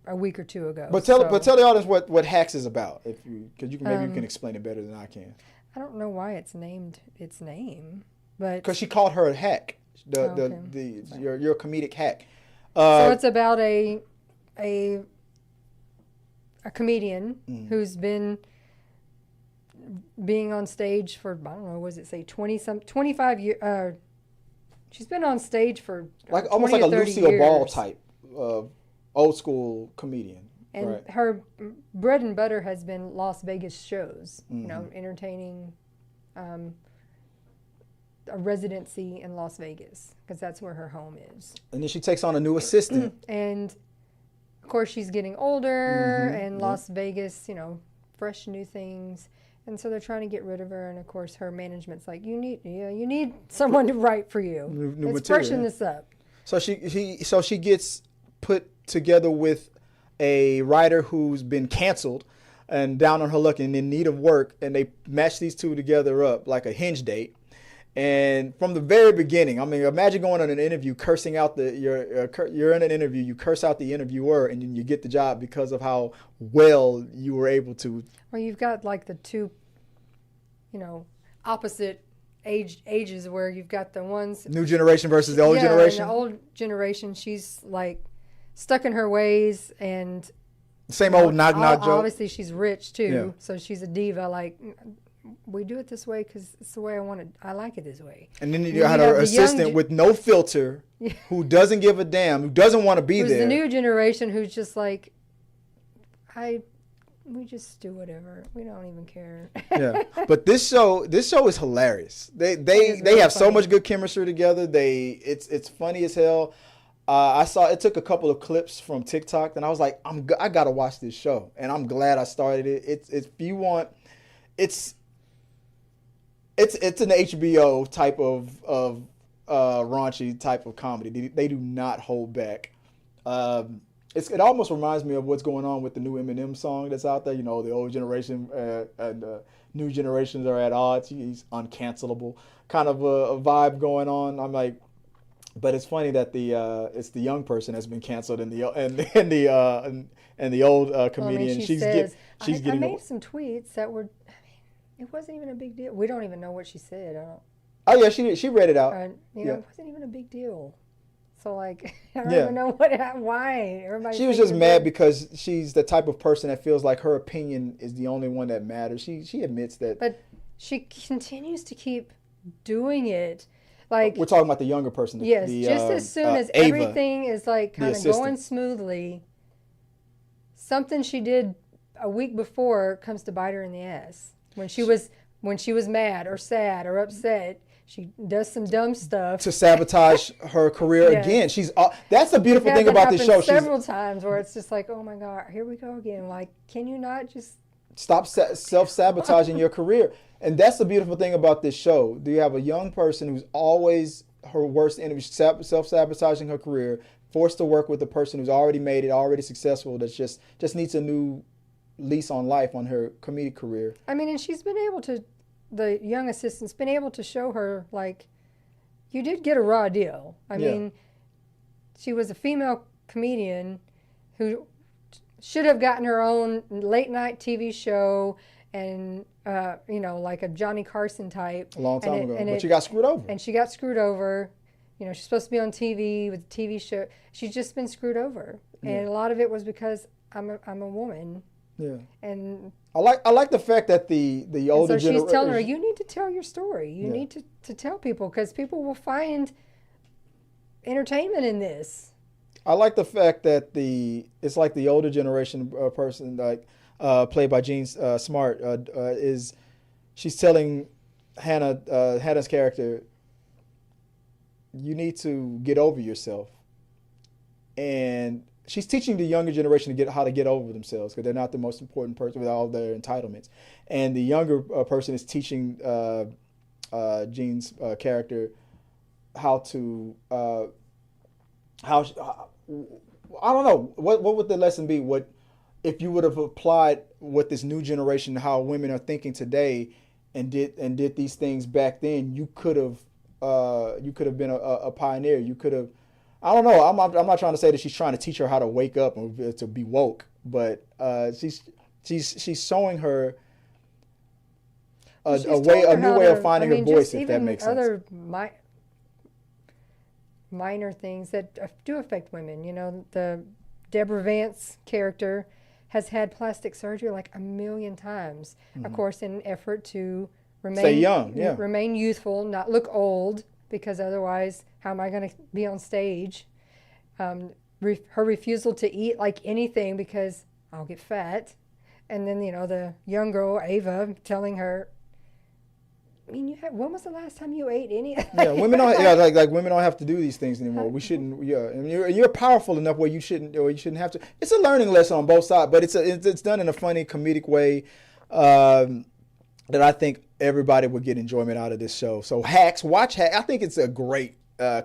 a week or 2 ago. But tell the audience what Hacks is about, because you can explain it better than I can. I don't know why it's named its name, but because she called her a hack. You're a comedic hack. So it's about a comedian who's been being on stage for, I don't know, what does it say, 25 years. She's been on stage for like almost like a Lucille years. Ball type old school comedian. And right. Her bread and butter has been Las Vegas shows, entertaining a residency in Las Vegas, because that's where her home is. And then she takes on a new assistant. And of course, she's getting older, and Las Vegas, fresh new things. And so they're trying to get rid of her. And of course, her management's like, you need someone to write for you. Let's freshen this up. So she gets put together with a writer who's been canceled and down on her luck and in need of work. And they match these two together up like a hinge date. And from the very beginning, I mean, imagine going on an interview, cursing out you're in an interview, you curse out the interviewer, and then you get the job because of how well you were able to. Well, you've got like the two, opposite ages where you've got the ones. New generation versus the old generation. Yeah, the old generation, she's like stuck in her ways and. Same old knock joke. Obviously, she's rich too, so she's a diva. Like, we do it this way because it's the way I want it. I like it this way. And then you had her assistant with no filter, who doesn't give a damn, who doesn't want to be there. The new generation who's just like, we just do whatever. We don't even care. Yeah, but this show is hilarious. They have so much good chemistry together. It's funny as hell. I saw it took a couple of clips from TikTok, and I was like, I gotta watch this show, and I'm glad I started it. If you want, it's an HBO type of raunchy type of comedy. They do not hold back. it almost reminds me of what's going on with the new Eminem song that's out there. You know, the old generation and new generations are at odds. He's uncancelable, kind of a vibe going on. I'm like, but it's funny that it's the young person that's been canceled and the old comedian. She says, she's I getting. made some tweets that were. It wasn't even a big deal. We don't even know what she said. Oh yeah, she read it out. It wasn't even a big deal. So like, I don't Yeah. even know why everybody. She was just mad because she's the type of person that feels like her opinion is the only one that matters. She admits that. But she continues to keep doing it. Like, we're talking about the younger person. Yes, just as soon as Ava, everything is like kind of going smoothly, something she did a week before comes to bite her in the ass. When she was mad or sad or upset, she does some dumb stuff to sabotage her career again. That's the beautiful thing about this show. Several times where it's just like, oh my God, here we go again. Like, can you not just stop self-sabotaging your career? And that's the beautiful thing about this show. Do you have a young person who's always her worst enemy, self-sabotaging her career, forced to work with a person who's already made it, already successful, that just needs a new lease on life on her comedic career. I mean, and she's been able to, the young assistant's been able to show her, like, you did get a raw deal. I mean, she was a female comedian who should have gotten her own late night TV show and, like a Johnny Carson type. A long time ago. But she got screwed over. And she got screwed over. You know, she's supposed to be on TV with a TV show. She's just been screwed over. Yeah. And a lot of it was because I'm a woman. Yeah. And I like the fact that the older generation. So she's telling her, you need to tell your story. You need to tell people, because people will find entertainment in this. I like the fact that it's like the older generation person, like played by Jean Smart, she's telling Hannah's character, you need to get over yourself, and she's teaching the younger generation how to get over themselves, because they're not the most important person with all their entitlements. And the younger person is teaching Jean's character how to I don't know, what would the lesson be? What if you would have applied what this new generation, how women are thinking today, and did these things back then? You could have been a pioneer. You could have. I don't know. I'm not trying to say that she's trying to teach her how to wake up or to be woke, but she's showing her a new way of finding her voice, if that makes sense. Other minor things that do affect women. You know, the Deborah Vance character has had plastic surgery like 1 million times, of course, in an effort to stay young, remain youthful, not look old, because otherwise, how am I going to be on stage? Her refusal to eat like anything because I'll get fat. And then, the young girl, Ava, telling her, I mean, when was the last time you ate any? Women don't. Like women don't have to do these things anymore. We shouldn't. And you're powerful enough where you shouldn't have to. It's a learning lesson on both sides, but it's done in a funny, comedic way that I think everybody would get enjoyment out of this show. So watch Hacks. I think it's a great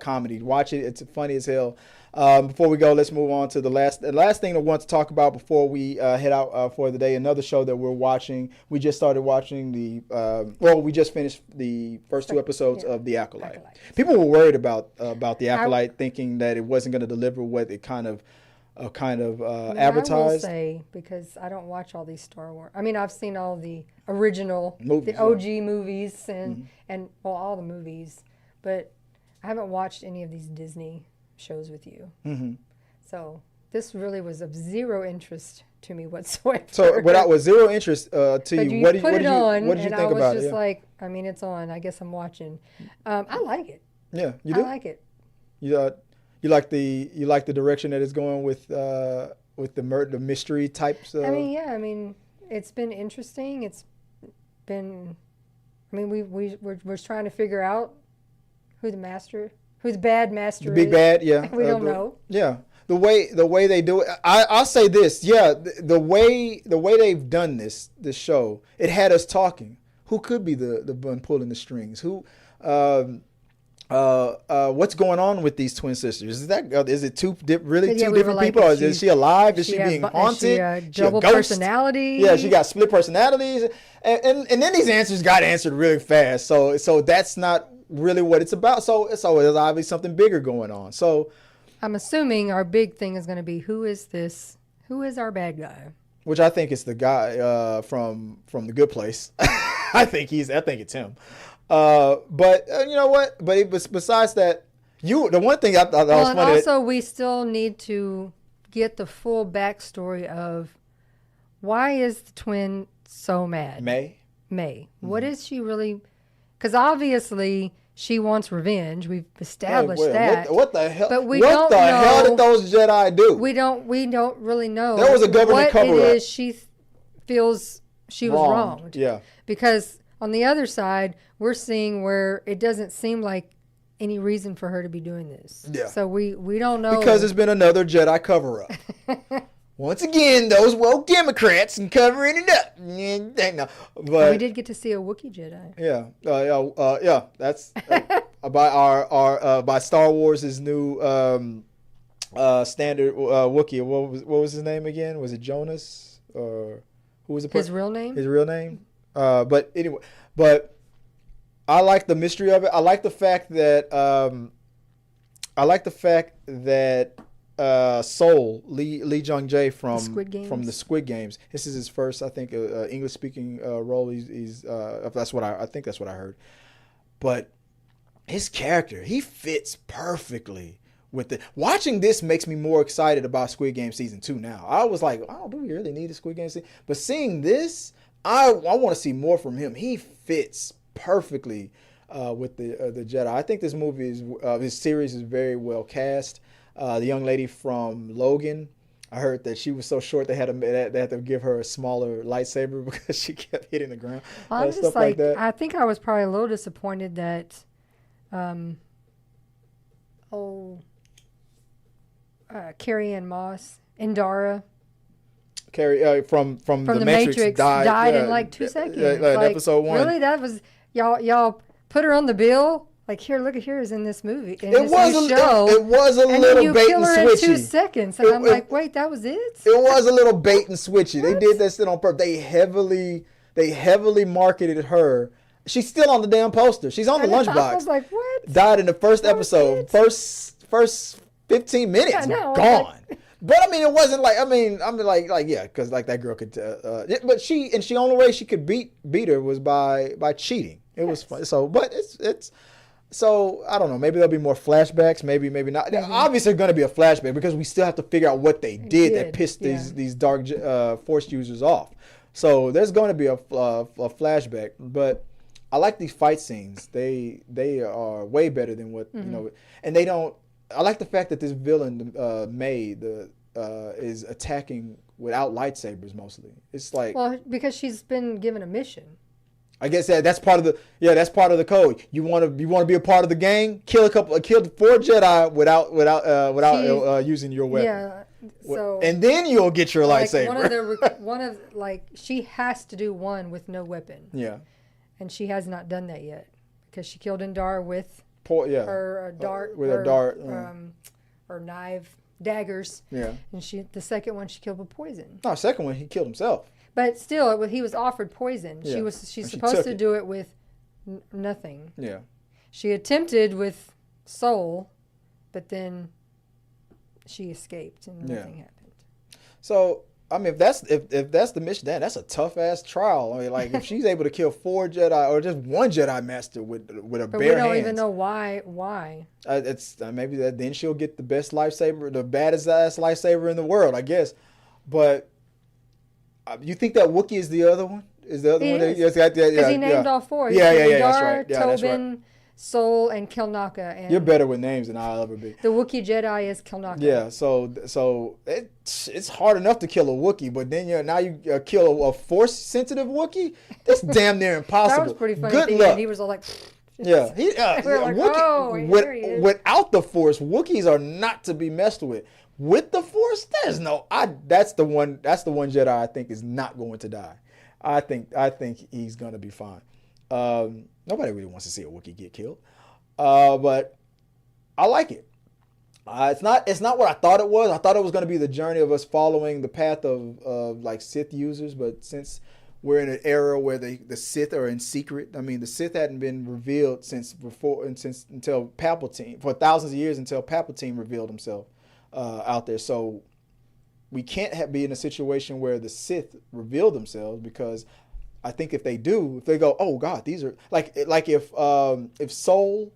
comedy. Watch it. It's funny as hell. Before we go, let's move on to the last thing I want to talk about before we head out for the day. Another show that we're watching. We just started watching we just finished the first 2 episodes of The Acolyte. People were worried about The Acolyte, thinking that it wasn't going to deliver what it kind of advertised. I will say, because I don't watch all these Star Wars. I mean, I've seen all the original, movies, the OG movies, and all the movies, but I haven't watched any of these Disney shows with you. So this really was of zero interest to me whatsoever. So with zero interest to you, what did you think about it? I was just like, I mean, it's on. I guess I'm watching. I like it. Yeah, you do? I like it. You like the direction that it's going with the mystery types. I mean, it's been interesting. It's been. I mean, we're trying to figure out who the bad master is. The big bad, yeah. We don't know. Yeah. The way they do it, I'll say this, yeah. The way they've done this show, it had us talking. Who could be the one pulling the strings? Who? what's going on with these twin sisters? Is it really Yeah, two we were different like, people? Or is she alive? Is she has being bu- haunted? Is she a double ghost? personality? Yeah, she got split personalities, and then these answers got answered really fast. So that's not really what it's about. So there's obviously something bigger going on. So I'm assuming our big thing is going to be, who is this? Who is our bad guy? which I think is the guy from The Good Place. I think it's him. But you know what? But it was, besides that, the one thing I thought was And funny. also, we still need to get the full backstory of why is the twin so mad? May. What is she really? Because obviously she wants revenge. We've established that. What the hell? But we what don't the know, hell did those Jedi do? We don't really know. There was a government what cover-up. it is she feels she was wronged. Yeah. Because on the other side, we're seeing where it doesn't seem like any reason for her to be doing this. Yeah. So we don't know. Because it's been another Jedi cover-up. Once again, those woke Democrats and covering it up. No, but we did get to see a Wookiee Jedi. yeah. That's by our by Star Wars' new standard Wookiee. What was his name again? Was it Jonas or who was the person? His real name? His real name. But anyway, I like the mystery of it. I like the fact that Soul Lee Jung Jae from the Squid Games. This is his first, I think, English speaking role. He's that's what I think that's what I heard. But his character, he fits perfectly with it. Watching this makes me more excited about Squid Game season 2 now. I was like, oh, do we really need a Squid Game season? But seeing this, I want to see more from him. He fits perfectly with the Jedi. I think this movie this series is very well cast. The young lady from Logan, I heard that she was so short they had to give her a smaller lightsaber because she kept hitting the ground. I'm just stuff like that. I think I was probably a little disappointed that, Carrie Ann Moss, Indara. Carrie from the Matrix died in like 2 seconds. Like, episode 1. Really, that was y'all put her on the bill. Like, here, look at her is in this movie. It was a and little you bait kill and her in switchy. 2 seconds, and I'm like, wait, that was it? It was a little bait and switchy. They did that shit on purpose. They heavily marketed her. She's still on the damn poster. She's on the lunchbox. I was like, what? Died in the first episode. First 15 minutes. Yeah, no, gone. But I mean, it wasn't like yeah, because like that girl could. But she only way she could beat her was by cheating. It was fun. So, but it's. So I don't know. Maybe there'll be more flashbacks. Maybe not. Mm-hmm. Obviously, going to be a flashback because we still have to figure out what they did that pissed these dark Force users off. So there's going to be a flashback. But I like these fight scenes. They are way better than what And they don't. I like the fact that this villain May is attacking without lightsabers mostly. It's like because she's been given a mission. I guess that's part of the code. You want to be a part of the gang, kill 4 Jedi without using your weapon. Yeah. So and then you'll get your lightsaber. One of she has to do one with no weapon. Yeah. And she has not done that yet because she killed Indar with her dart her knife daggers. Yeah. And the second one she killed with poison. No, second one he killed himself. But still, he was offered poison. Yeah. She's supposed to do it with nothing. Yeah. She attempted with Soul, but then she escaped and nothing happened. So I mean, if that's the mission, that's a tough ass trial. I mean, like if she's able to kill 4 Jedi or just 1 Jedi Master with a bare hands. But we don't even know why. It's maybe then she'll get the best lightsaber, the baddest ass lightsaber in the world, I guess. But you think that Wookiee is the other one? Is the other one? Because he named all 4. Yeah, that's right. Yeah, Tobin, that's right. Soul, and Kilnaka. And you're better with names than I'll ever be. The Wookiee Jedi is Kilnaka. Yeah, so it's hard enough to kill a Wookiee, but then you kill a Force-sensitive Wookiee? That's damn near impossible. That was pretty funny. Good luck. He was all like... Yeah. We're like, Wookiee, here he is. Without the Force, Wookiees are not to be messed with. With the Force, that's the one Jedi I think is not going to die. I think he's gonna be fine. Nobody really wants to see a Wookiee get killed. But I like it. It's not what I thought it was. I thought it was going to be the journey of us following the path of like Sith users, but since we're in an era where the Sith are in secret. I mean, the Sith hadn't been revealed since until Palpatine, for thousands of years, until Palpatine revealed himself out there. So we can't be in a situation where the Sith reveal themselves, because I think if they do, if they go, oh God, these are like if Soul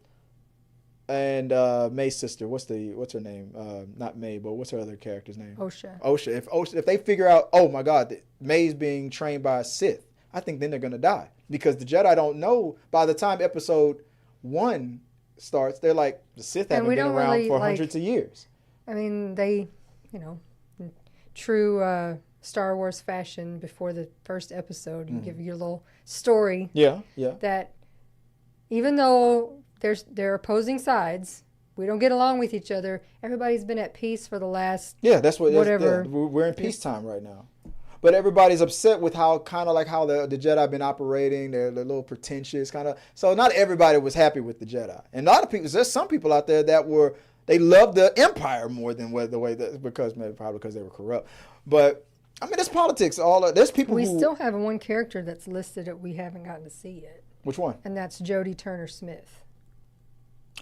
and May's sister, what's her name? Not May, but what's her other character's name? Osha. If they figure out, oh my God, that May's being trained by a Sith, I think then they're gonna die, because the Jedi don't know. By the time Episode 1 starts, they're like, the Sith haven't been around really, for hundreds of years. I mean, they, true Star Wars fashion, before the first episode, you give your little story. Yeah. That even though they're opposing sides, we don't get along with each other, everybody's been at peace for the last whatever. We're in peacetime right now. But everybody's upset with how the Jedi been operating. They're a little pretentious, kind of. So not everybody was happy with the Jedi. And a lot of people, there's some people out there that they loved the Empire more than probably because they were corrupt. But I mean, there's politics. There's people. We still have one character that's listed that we haven't gotten to see yet. Which one? And that's Jodie Turner-Smith.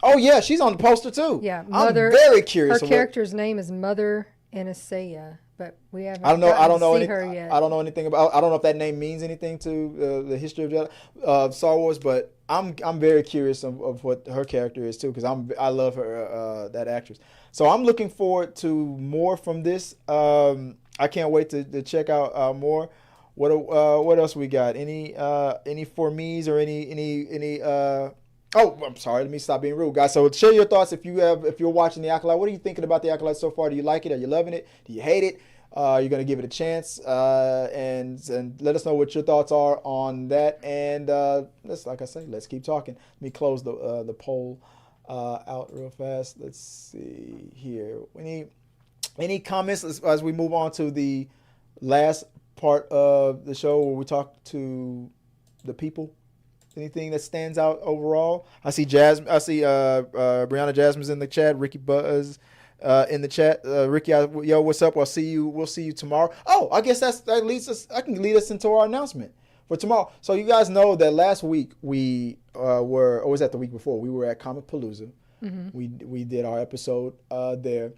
Oh yeah, she's on the poster too. Yeah, I'm very curious. Her character's name is Mother Anastasia, but we haven't. I don't know her yet. I don't know anything about. I don't know if that name means anything to the history of Star Wars, but I'm very curious of what her character is too, because I love her that actress. So I'm looking forward to more from this. I can't wait to check out more. What else we got? Any for me's or any Oh, I'm sorry. Let me stop being rude, guys. So share your thoughts if you're watching The Acolyte. What are you thinking about The Acolyte so far? Do you like it? Are you loving it? Do you hate it? You're going to give it a chance, and let us know what your thoughts are on that. And let's keep talking. Let me close the poll out real fast. Let's see here. Any comments as we move on to the last part of the show where we talk to the people? Anything that stands out overall? I see Brianna Jasmine's in the chat. Ricky Buzz in the chat. Ricky, yo, what's up? We'll see you tomorrow. Oh, I guess that leads us. I can lead us into our announcement for tomorrow. So you guys know that last week we was that the week before? We were at Comic Palooza. Mm-hmm. We did our episode there,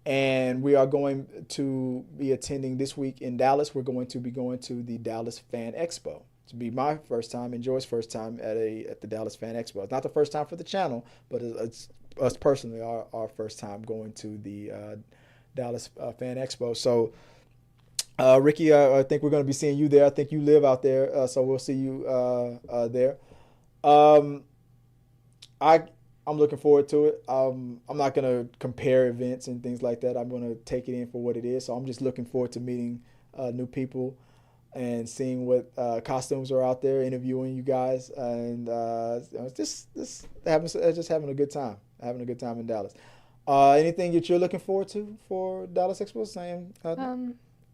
and we are going to be attending this week in Dallas. We're going to be going to the Dallas Fan Expo. To be my first time and Joy's first time at the Dallas Fan Expo. It's not the first time for the channel, but it's us personally our first time going to the Dallas Fan Expo. So, Ricky, I think we're going to be seeing you there. I think you live out there, so we'll see you there. I'm looking forward to it. I'm not going to compare events and things like that. I'm going to take it in for what it is. So I'm just looking forward to meeting new people and seeing what costumes are out there, interviewing you guys, and just having a good time. Having a good time in Dallas. Anything that you're looking forward to for Dallas Expo?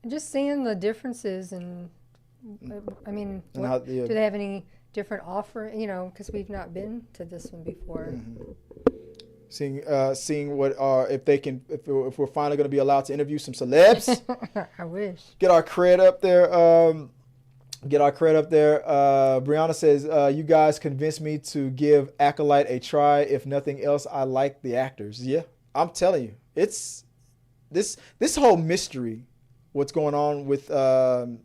Just seeing the differences, and I mean, do they have any different offer? Because we've not been to this one before. Mm-hmm. Seeing what if we're finally going to be allowed to interview some celebs. I wish. Get our cred up there. Brianna says, you guys convinced me to give Acolyte a try. If nothing else, I like the actors. Yeah, I'm telling you, it's this whole mystery. What's going on with who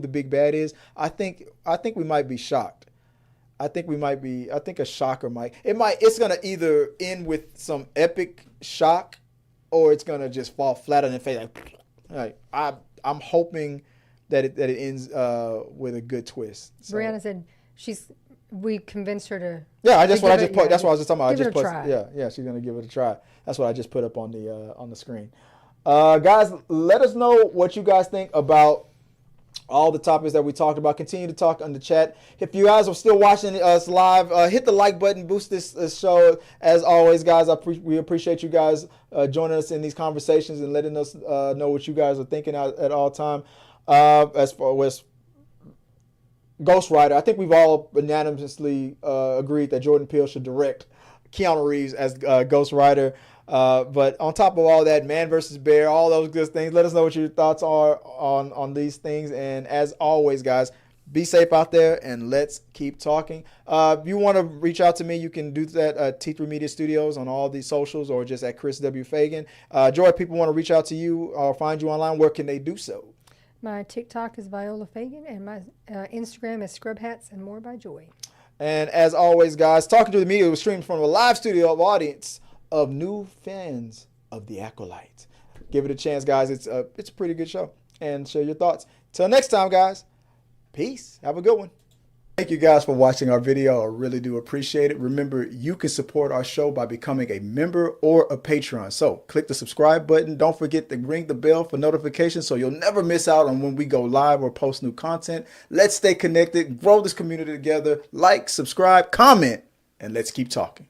the big bad is? I think we might be shocked. I think a shocker it's going to either end with some epic shock, or it's going to just fall flat on the face. Like I'm hoping that it ends with a good twist. So. Brianna said we convinced her to. Yeah, that's what I just put. That's what I was just talking about. Give it a try. Yeah, she's going to give it a try. That's what I just put up on the screen. Guys, let us know what you guys think about all the topics that we talked about. Continue to talk on the chat. If you guys are still watching us live, hit the like button, boost this show. As always, guys, we appreciate you guys joining us in these conversations and letting us know what you guys are thinking at all time. As far as Ghost Rider. I think we've all unanimously agreed that Jordan Peele should direct Keanu Reeves as Ghost Rider. But on top of all that, Man vs. Bear, all those good things, let us know what your thoughts are on these things. And as always, guys, be safe out there, and let's keep talking. If you want to reach out to me, you can do that at T3 Media Studios on all these socials, or just at Chris W. Fagan. Joy, if people want to reach out to you or find you online, where can they do so? My TikTok is Viola Fagan, and my Instagram is Scrub Hats and More by Joy. And as always, guys, Talking to the Media was streamed from a live studio audience of new fans of The Acolyte. Give it a chance, guys. It's a pretty good show. And share your thoughts. Till next time, guys. Peace. Have a good one. Thank you guys for watching our video. I really do appreciate it. Remember, you can support our show by becoming a member or a patron. So click the subscribe button. Don't forget to ring the bell for notifications so you'll never miss out on when we go live or post new content. Let's stay connected, grow this community together. Like, subscribe, comment, and let's keep talking.